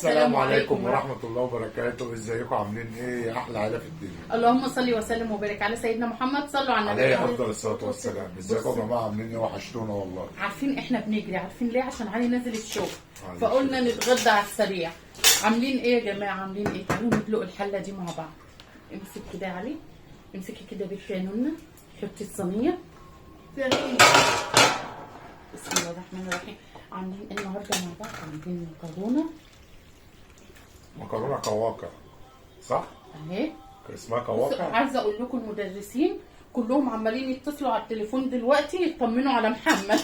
السلام عليكم ورحمة الله وبركاته. ازيكم عاملين ايه يا احلى عيلة في الدنيا؟ اللهم صل وسلم وبارك على سيدنا محمد. صلوا على النبي عليه افضل الصلاة والسلام. ازيكم يا جماعة عاملين ايه؟ وحشتونا والله. عارفين احنا بنجري، عارفين ليه؟ عشان علي نازل الشغل فقلنا نتغدى على السريع. عاملين ايه يا جماعة؟ عاملين ايه؟ تعالوا ندلق الحلة دي مع بعض. امسك كده يا علي، امسكي كده بنت يا نونه، حطي الصينية. بسم الله الرحمن الرحيم. عاملين النهارده مع بعض، عاملين مكرونة قواقع صح؟ اهي اسمها قواقع. عايزه اقول لكم المدرسين كلهم عمالين يتصلوا على التليفون دلوقتي يطمنوا على محمد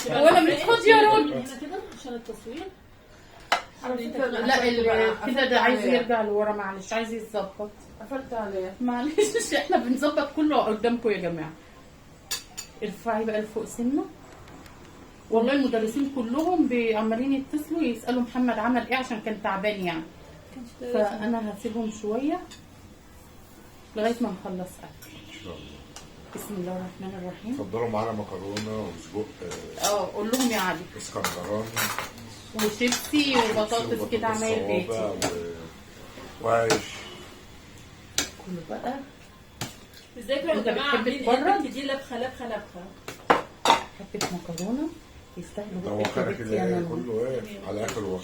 وانا مش فاضيه ارد. هنا كده عشان التصوير. لا كده ده عايز يرجع لورا، معلش عايز يتظبط. قفلت عليه معلش احنا بنظبط كله قدامكم يا جماعه. ارفعي بقى لفوق سنه. والله المدرسين كلهم عمالين يتصلوا يسالوا محمد عمل ايه عشان كان تعبان يعني. فانا هسيبهم شويه لغايه ما نخلص اكل ان شاء الله. بسم الله الرحمن الرحيم. اتفضلوا معانا مكرونة وسجق قول لهم يا علي. اسكندراني وشيبسي وبطاطس كده عمايل بيتي وعيش كله بقى. ازيكم يا انت جماعه؟ بتحب عاملين تتفرج؟ ايه؟ دي لبخه لبخه لبخه. حبه مكرونه يستاهلوا ده بقى وكان يا كده بنتي ايه انا. كله ايه على اخر وقت.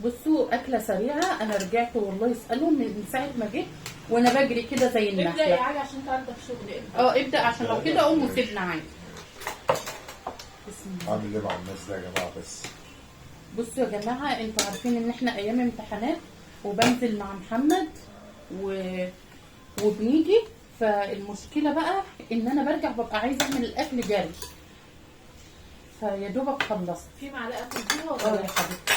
بصوا اكله سريعه. انا رجعت والله يسالهم من ساعه ما جيت وانا بجري كده زي ابدا يا النحله. علي عشان تعرف الشغل. ابدا عشان لو كده قوم وسيبنا عادي. بسم الله. عامل ايه مع الناس ده يا جماعة بس؟ بصوا يا جماعه، انتوا عارفين ان احنا ايام امتحانات وبنزل مع محمد وبنيجي. فالمشكله بقى ان انا برجع ببقى عايزه اعمل الاكل جري، فيا دوبك خلصت. في معلقه تديها يا ولا حبيبتي.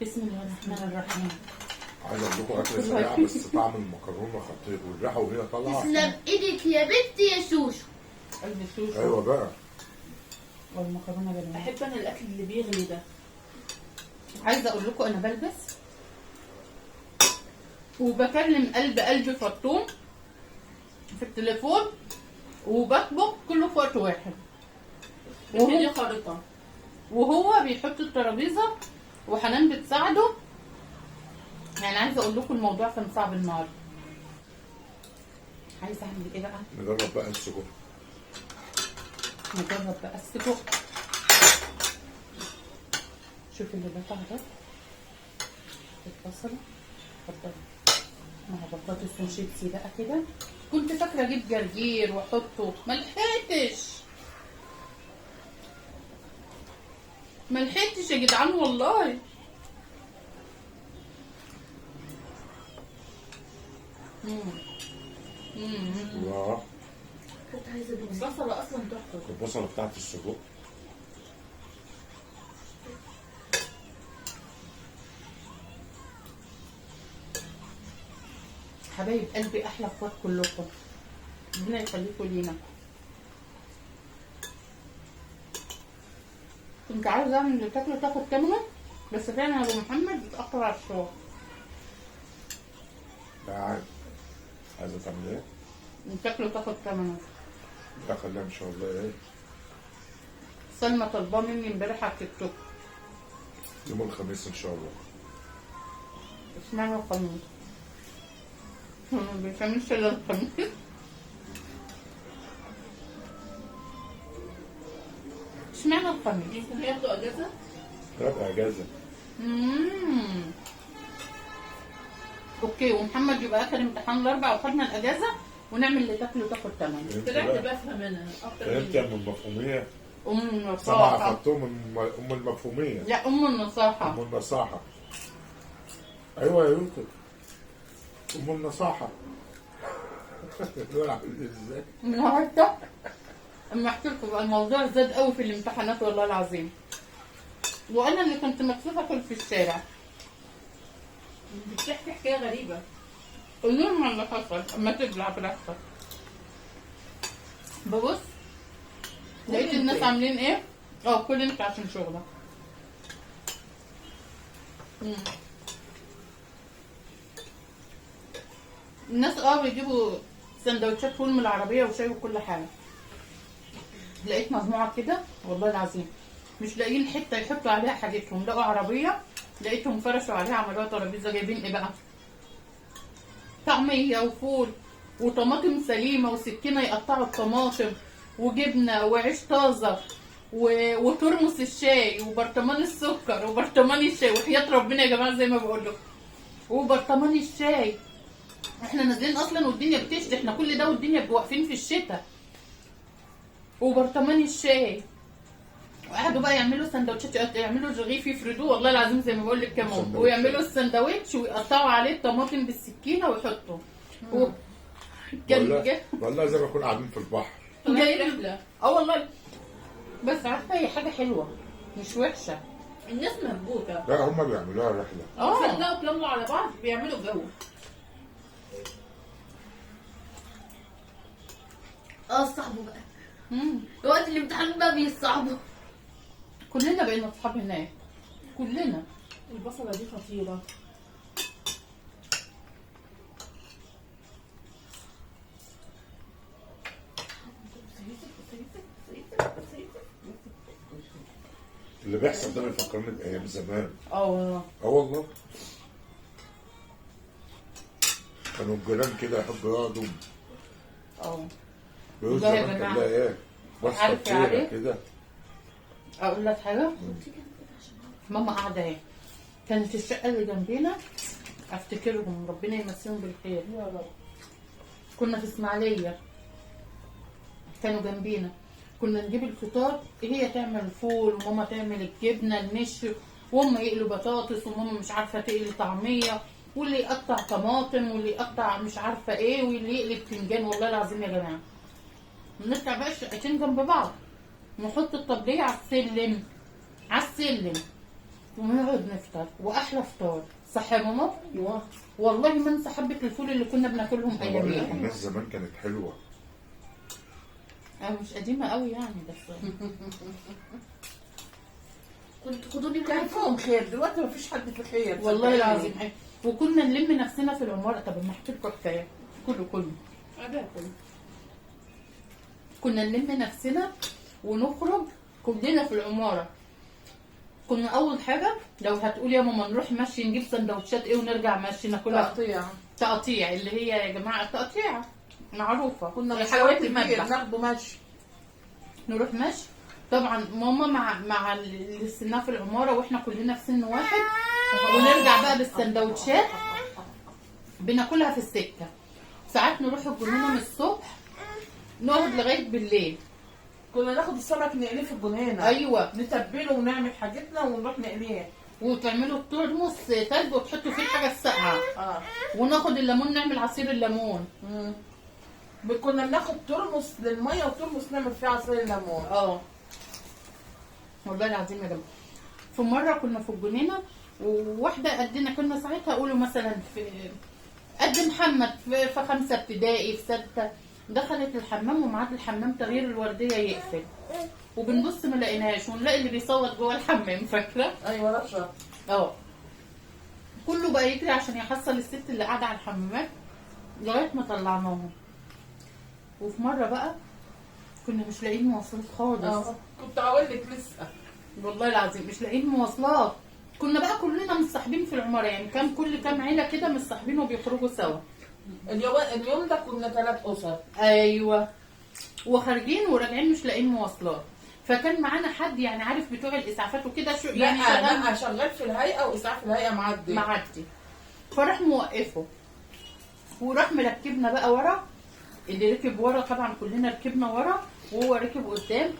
بسم الله الرحمن الرحيم. عايز اقول لكم اكله سريعه بس طعم المكرونه خطير والريحه وهي طالعه. تسلم ايدك يا بنتي يا شوشو. قلب الشوشو. ايوه بقى. والمكرونه جميله. بحب انا الاكل اللي بيغلي ده. عايزه اقول لكم انا بلبس وبكلم قلب فطوم في التليفون وبطبخ كله في وقت واحد. دي خارطه. وهو بيحط الترابيزه وحنان بتساعده. يعني عايزه اقول لكم الموضوع كان صعب النهارده. عايزه اعمل ايه بقى؟ نجرب بقى السجق. نجرب بقى السجق. شوف اللي بقى ده البصله. اتفضلي مع بطاطس وشيبسي بقى كده. كنت فاكره اجيب جرجير واحطه، ملحقتش يا جدعان والله. الله. كنت عايزه ادوق. البصله اصلا تحفه. البصله بتاعت السجق. حبايب قلبي احلى اخوات كلكم، ربنا يخليكم لينا. كنت عاوزه اعمل اللي تاكله تاخد ثمنه بس فعلا ابو محمد اتاخر على الشغل. لا عادي. عايزه تعمل ايه؟ تاكله تاخد ثمنه. لا خليها ان شاء الله ايه. سلمى طالباه مني امبارح على التيك توك. يوم الخميس ان شاء الله. اشمعنى الخميس؟ ما بيفهمش الا الخميس. اشمعنى الخميس؟ يمكن هياخدوا اجازه. تبقى اجازه. اوكي، ومحمد يبقى اخر امتحان الاربعاء وخدنا الاجازه ونعمل اللي تاكله تاخد ثمنه. طلعت بفهم انا اكتر انت ام المفهوميه. ام سمع النصاحه. اخدتهم ام المفهوميه. لا ام النصاحه. ام النصاحه. ايوه يا يوسف. ام النصاحه. ازاي؟ النهارده اما احكي لكم بقى الموضوع زاد قوي في الامتحانات والله العظيم. وانا اللي كنت مكسوفه اكل في الشارع. بتحكي حكايه غريبه. قول لهم على اللي حصل اما تبلع براحتك. ببص لقيت الناس عاملين ايه؟ كل انت عشان شغلك. الناس بيجيبوا سندوتشات فول من العربيه وشاي وكل حاجه. لقيت مجموعه كده والله العظيم مش لاقيين حته يحطوا عليها حاجتهم، لقوا عربيه لقيتهم فرشوا عليها عملوها ترابيزه. جايبين ايه بقى؟ طعميه وفول وطماطم سليمه وسكينه يقطعوا الطماطم وجبنه وعيش طازه وترمس الشاي وبرطمان السكر وبرطمان الشاي، وحياة ربنا يا جماعه زي ما بقول لكم، وبرطمان الشاي. احنا نازلين اصلا والدنيا بتشتي، احنا كل ده والدنيا واقفين في الشتاء. وبرطمان الشاي، وقعدوا بقى يعملوا سندوتشات، يعملوا رغيف يفردوه والله العظيم زي ما بقول لك كمان، ويعملوا السندوتش ويقطعوا عليه الطماطم بالسكينه ويحطوا. والله زي ما كنا قاعدين في البحر. جايين رحلة. والله. بس عارفه هي حاجه حلوه مش وحشه. الناس مهبوطة. لا هم بيعملوها رحله. صدقوا اتلموا على بعض بيعملوا جو. صاحبه بقى. وقت الامتحان بقى بيصعبوا. كلنا بقينا اصحاب هناك، كلنا. البصلة دي خطيرة. اللي بيحصل ده بيفكرني بايام زمان. والله. والله كانوا الجيران كده يحبوا يقعدوا بيقولوا والله يا زمان كان جماعة. لها ايه بصه عارف كتيره يعني؟ كده. اقول لك حاجه، ماما قاعده اهي، كانت الشقه اللي جنبنا افتكرهم ربنا يمسيهم بالخير يا رب. كنا في اسماعيليه، كانوا جنبينا، كنا نجيب الفطار، هي تعمل الفول وماما تعمل الجبنه المش، وهم يقلوا بطاطس وماما مش عارفه تقلي طعميه، واللي يقطع طماطم واللي يقطع مش عارفه ايه واللي يقلي بتنجان. والله العظيم يا جماعه نطلع بقى الشقتين جنب بعض، نحط الطبليه على السلم، على السلم، ونقعد نفطر، واحلى فطار. صح يا ماما؟ ايوه والله ما انسى حبه الفول اللي كنا بناكلهم بقول لك اياميها. الناس زمان كانت حلوه. انا مش قديمه قوي يعني بس كنت خدوني كان معاكم. فيهم خير، دلوقتي مفيش حد في خير. والله العظيم. وكنا نلم نفسنا في العماره. طب ما احكي لكم حكايه، كله كنا نلم نفسنا ونخرج كلنا في العماره. كنا اول حاجه لو هتقول يا ماما نروح مشي نجيب سندوتشات ايه ونرجع مشي ناكلها تقطيع، اللي هي يا جماعه التقطيع معروفه، كنا حلويات كتير المذبح. ناخده مشي. نروح مشي طبعا ماما مع اللي سنها في العماره واحنا كلنا في سن واحد، ونرجع بقى بالسندوتشات بناكلها في السكه. ساعات نروح الجنينه من الصبح نقعد لغايه بالليل. كنا ناخد السمك نقليه في الجنينة. ايوه، نتبله ونعمل حاجتنا ونروح نقليه. وتعملوا الترمس تلج وتحطوا فيه الحاجه الساقعه. وناخد الليمون نعمل عصير الليمون. كنا بناخد ترمس للميه وترمس نعمل فيه عصير الليمون. والله العظيم يا جماعه. في مره كنا في الجنينه وواحده قدنا، كنا ساعتها اقولوا مثلا في قد محمد في 5 ابتدائي في 6، دخلت الحمام ومعاد الحمام تغيير الورديه يقفل، وبنبص ما لقيناش، ونلاقي اللي بيصوت جوه الحمام. فاكره؟ ايوه رشا. كله بقى يجري عشان يحصل الست اللي قاعده على الحمامات لغايه ما طلعناهم. وفي مره بقى كنا مش لاقيين مواصلات خالص. كنت هقول لك لسه. والله العظيم مش لاقيين مواصلات. كنا بقى كلنا متصاحبين في العماره، يعني كان كل كام عيله كده متصاحبين وبيخرجوا سوا. اليوم ده كنا 3 اسر. ايوه، وخارجين وراجعين مش لاقيين مواصلات. فكان معانا حد يعني عارف بتوع الاسعافات وكده، شو يعني شغال في الهيئه، واسعاف الهيئه معدي. فراح موقفه وراح مركبنا بقى ورا، اللي ركب ورا طبعا كلنا ركبنا ورا وهو ركب قدام،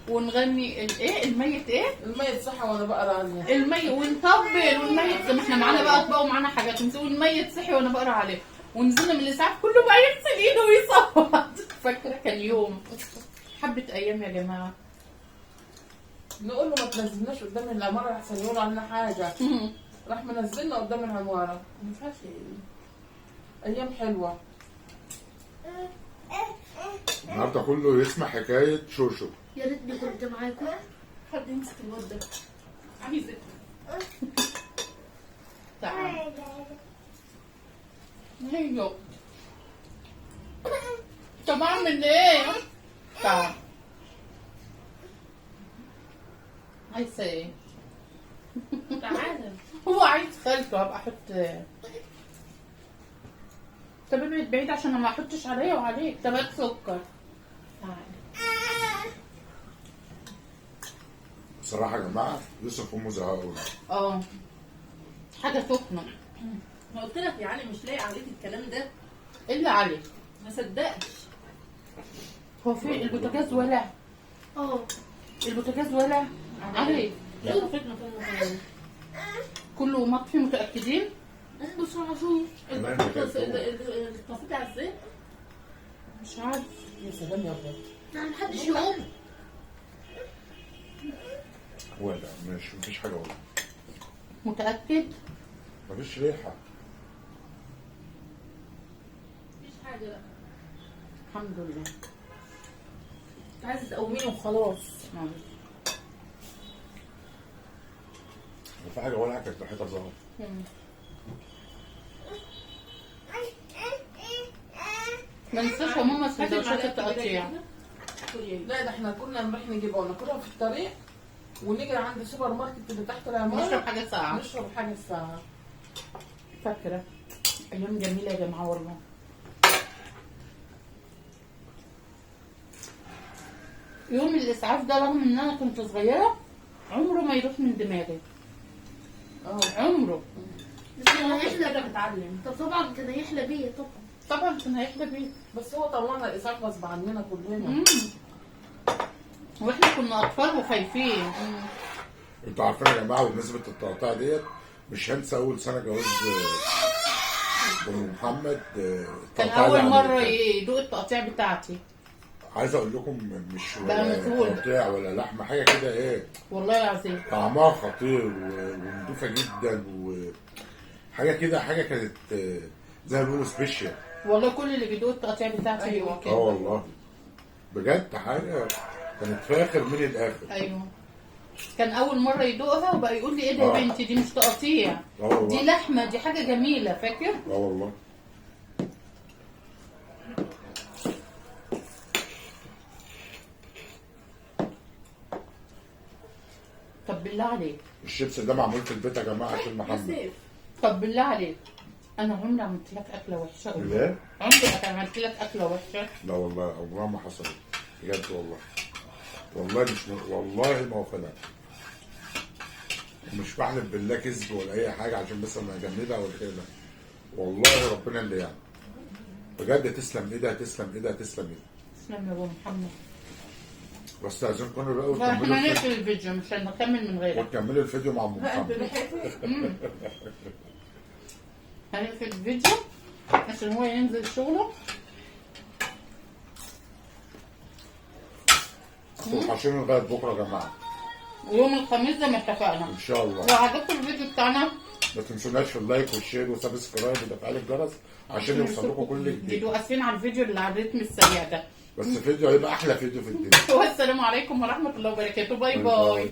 ونغني الميت الميت صحى وانا بقرا عليه. الميت ونطبل والميت، ما احنا معانا بقى اطباق ومعانا حاجات، نسوي الميت صحي وانا بقرا عليه، ونزلنا من الاسعاف كله بقى يغسل ايده ويصوت. فاكره كان يوم حبه ايام يا جماعه. نقول له ما تنزلناش قدام العماره احسن يقولوا علينا حاجه. راح منزلنا قدام العماره. ما ينفعش. ايام حلوه. النهارده كله يسمع حكايه شوشو. يا ريتني كنت معاكم. حد يمسك الواد ده، عايزك. تعال هيو. طب اعمل ايه؟ تعال عايزه ايه؟ تعالى. هو عايز خالته ابقى احط. طب ابعد بعيد عشان ما احطش عليا وعليك. طب هات سكر. تعالى. بصراحه يا جماعه يوسف امه زهقه قوي. اه حاجه سخنه. ما قلت لك يا علي مش لاقي عليك الكلام ده. الا عليك. ما صدقتش. هو في البوتاجاز ولع. اه البوتاجاز ولع عليك. لا فتنا فين. كله مطفي متاكدين. بص على شوف. الطفيت على الزيت. مش عارف. يا سلام يا ابني. يعني محدش يقوم. ولا ماشي مفيش حاجه ولا متاكد. مفيش ريحه. مفيش حاجه لا. الحمد لله. عايزه تقوميني وخلاص. وفي حاجه ولا كانت ريحتها ظهر. ما ننساش يا ماما سندوتشات التقطيع. لا ده احنا كنا نروح نجيبها وناكلها في الطريق ونيجي عند السوبر ماركت اللي تحت العمارة نشرب حاجه ساقعه. نشرب حاجة ساعة. فاكره ايام جميله يا جماعه والله. يوم الاسعاف ده رغم ان انا كنت صغيره عمره ما يروح من دماغي. عمره. بس كان هيحلى. كده بتعلم. طب طبعا كان هيحلى بيا طبعا. طبعا كان هيحلى بيه. بس هو طلعنا الإسعاف غصب عننا كلنا. واحنا كنا اطفال وخايفين. انتوا عارفين يا جماعه بمناسبه التقطيع ديت مش هنسى اول سنه جواز ام محمد. كان التقطيع اول اللي مره عملتها. يدوق التقطيع بتاعتي. عايز اقول لكم مش بقى ولا مسؤول. تقطيع ولا لحمه حاجه كده ايه. والله العظيم طعمها خطير ونضيفه جدا وحاجه كده حاجه كانت زي ما بيقولوا سبيشال. والله كل اللي بيدوق التقطيع بتاعتي أيوة. بيقول اه كده. والله بجد حاجه كانت فاخر من الاخر. ايوه كان اول مره يدوقها وبقى يقول لي ايه ده يا بنتي دي مش تقطيع والله. دي لحمه دي حاجه جميله. فاكر؟ اه والله. طب بالله عليك. الشيبس ده معمول في البيت يا جماعه عشان محمد. طب بالله عليك انا عمري عملت لك اكله وحشه قوي. لا عمري عملت لك اكله وحشه. لا والله عمرها ما حصلت بجد والله. والله والله ما واخدها. مش بحلف بالله كذب ولا اي حاجه عشان بس انا اجمدها ولا كده. والله ربنا اللي يعني بجد. تسلم ايدها تسلم ايدها تسلم ايدها. تسلم يا ابو محمد. بس عايزين كنا بقى احنا وتكملوا نقفل الفيديو مش هنكمل من غيرك. وتكملوا الفيديو مع ام محمد. هنقفل الفيديو عشان هو ينزل شغله. وحشين لغايه بكره يا جماعه ويوم الخميس زي ما اتفقنا. ان شاء الله. لو عجبكم الفيديو بتاعنا ما تنسوناش في اللايك والشير وسبسكرايب وتفعيل الجرس عشان يوصل لكم كل جديد. اسفين على الفيديو اللي على الريتم السريع ده. بس فيديو هيبقى احلى فيديو في الدنيا. والسلام عليكم ورحمه الله وبركاته. باي باي.